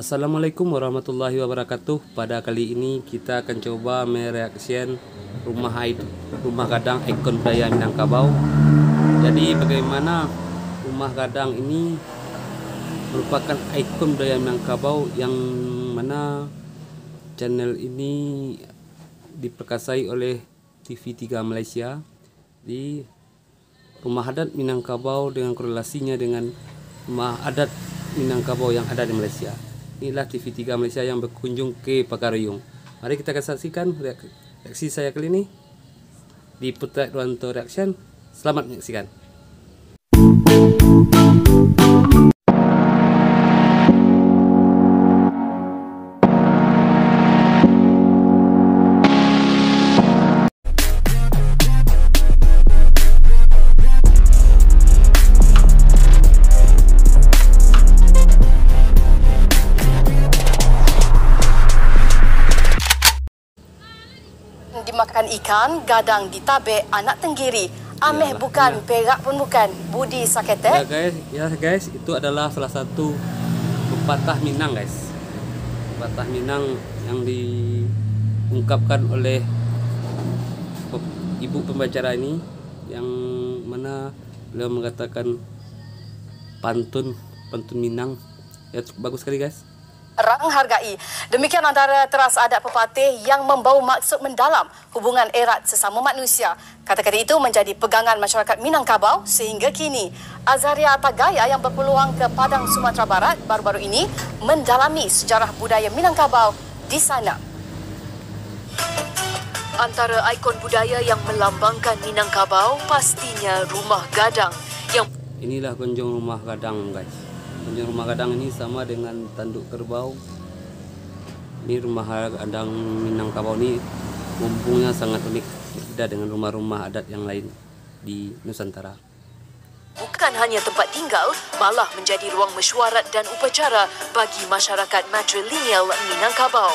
Assalamualaikum warahmatullahi wabarakatuh. Pada kali ini kita akan coba mereaction rumah gadang ikon budaya Minangkabau. Jadi bagaimana rumah gadang ini merupakan ikon budaya Minangkabau yang mana channel ini diperkasai oleh TV3 Malaysia di rumah adat Minangkabau dengan korelasinya dengan rumah adat Minangkabau yang ada di Malaysia. Inilah TV3 Malaysia yang berkunjung ke Pagaruyung. Mari kita akan saksikan reaksi saya kali ini di Putra Duanto Reaction. Selamat menyaksikan. Dimakan ikan, gadang ditabek, anak tenggiri. Ameh bukan, perak pun bukan. Budi Sakete. Ya guys, itu adalah salah satu pepatah Minang guys. Pepatah Minang yang diungkapkan oleh ibu pembicara ini, yang mana beliau mengatakan pantun Minang. Ya, bagus sekali guys. Rang hargai. Demikian antara teras adat pepatih yang membawa maksud mendalam hubungan erat sesama manusia. Kata-kata itu menjadi pegangan masyarakat Minangkabau sehingga kini. Azaria Tagaya yang berpeluang ke Padang, Sumatera Barat baru-baru ini mendalami sejarah budaya Minangkabau di sana. Antara ikon budaya yang melambangkan Minangkabau pastinya rumah gadang. Inilah kunjung rumah gadang guys. Kunjung rumah gadang ini sama dengan tanduk kerbau. Ini rumah gadang Minangkabau ini mumpungnya sangat unik, berbeda dengan rumah-rumah adat yang lain di Nusantara. Bukan hanya tempat tinggal, malah menjadi ruang mesyuarat dan upacara bagi masyarakat matrilineal Minangkabau.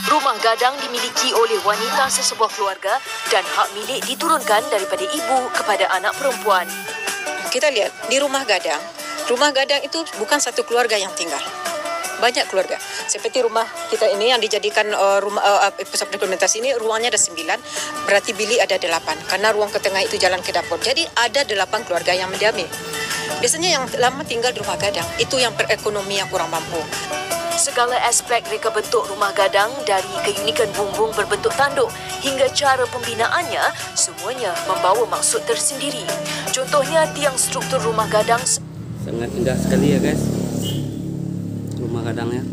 Rumah gadang dimiliki oleh wanita sesebuah keluarga dan hak milik diturunkan daripada ibu kepada anak perempuan. Kita lihat di rumah gadang itu bukan satu keluarga yang tinggal. Banyak keluarga. Seperti rumah kita ini yang dijadikan pusat dokumentasi ini, ruangnya ada 9, berarti bilik ada 8. Karena ruang ke tengah itu jalan ke dapur. Jadi ada 8 keluarga yang mendiami. Biasanya yang lama tinggal di rumah gadang, itu yang perekonomian kurang mampu. Segala aspek reka bentuk rumah gadang, dari keunikan bumbung berbentuk tanduk hingga cara pembinaannya, semuanya membawa maksud tersendiri. Contohnya tiang struktur rumah gadang Sangat indah sekali ya guys, rumah gadangnya.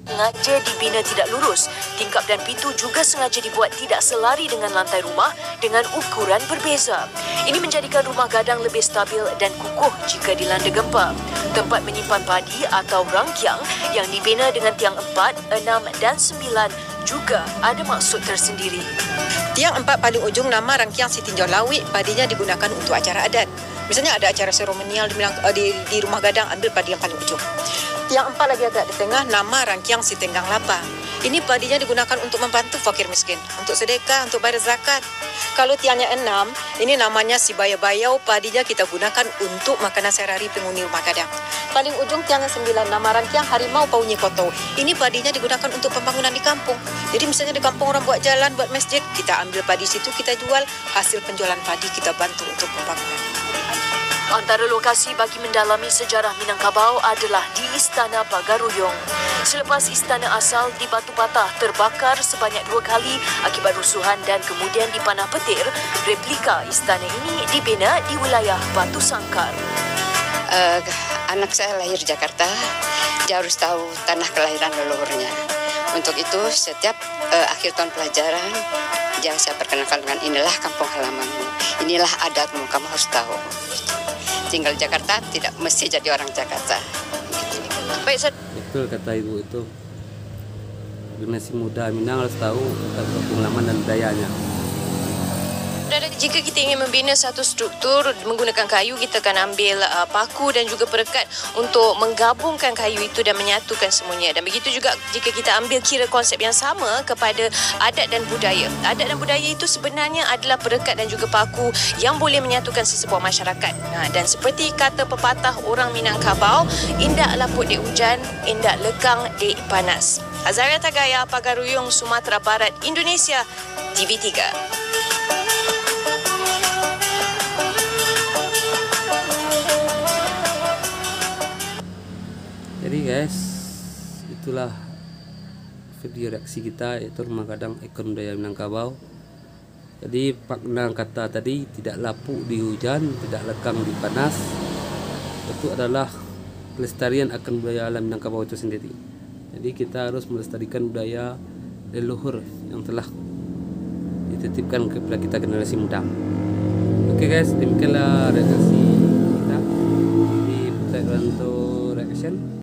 Sengaja dibina tidak lurus. Tingkap dan pintu juga sengaja dibuat tidak selari dengan lantai rumah dengan ukuran berbeza. Ini menjadikan rumah gadang lebih stabil dan kukuh jika dilanda gempa. Tempat menyimpan padi atau rangkiang yang dibina dengan tiang 4, 6 dan 9 juga ada maksud tersendiri. Tiang 4 paling ujung nama rangkiang si tinjau lawik, padinya digunakan untuk acara adat. Misalnya ada acara seremonial di rumah gadang, ambil padi yang paling ujung. Tiang 4 lagi agak di tengah, nama rangkiang si tenggang lapa. Ini padinya digunakan untuk membantu fakir miskin, untuk sedekah, untuk bayar zakat. Kalau tiangnya 6, ini namanya si bayau-bayau, padinya kita gunakan untuk makanan sehari-hari penghuni rumah gadang. Paling ujung tiangnya 9, nama rangkiang harimau paunyi koto. Ini padinya digunakan untuk pembangunan di kampung. Jadi misalnya di kampung orang buat jalan, buat masjid, kita ambil padi situ, kita jual, hasil penjualan padi kita bantu untuk pembangunan. Antara lokasi bagi mendalami sejarah Minangkabau adalah di Istana Pagaruyung. Selepas istana asal di Batu Patah terbakar sebanyak 2 kali akibat rusuhan dan kemudian dipanah petir, replika istana ini dibina di wilayah Batu Sangkar. Anak saya lahir di Jakarta, dia harus tahu tanah kelahiran leluhurnya. Untuk itu setiap akhir tahun pelajaran, dia saya perkenalkan dengan inilah kampung halamanmu, inilah adatmu, kamu harus tahu. Tinggal di Jakarta tidak mesti jadi orang Jakarta. Baik, Betul kata ibu itu. Generasi muda Minang harus tahu tentang pengalaman dan budayanya. Saudara, jika kita ingin membina satu struktur menggunakan kayu, kita akan ambil paku dan juga perekat untuk menggabungkan kayu itu dan menyatukan semuanya. Dan begitu juga jika kita ambil kira konsep yang sama kepada adat dan budaya. Adat dan budaya itu sebenarnya adalah perekat dan juga paku yang boleh menyatukan sesebuah masyarakat. Dan seperti kata pepatah orang Minangkabau, indak laput di hujan, indak lekang di panas. Azaria Tagaya, Pagaruyung, Sumatera Barat, Indonesia, TV3. Jadi guys, itulah video reaksi kita, yaitu rumah gadang ikon budaya Minangkabau. Jadi makna kata tadi, tidak lapuk di hujan, tidak lekang di panas, itu adalah pelestarian akan budaya alam Minangkabau itu sendiri. Jadi kita harus melestarikan budaya leluhur yang telah dititipkan kepada kita generasi muda. Oke guys, demikianlah reaksi kita di Putri Ranto Reaction.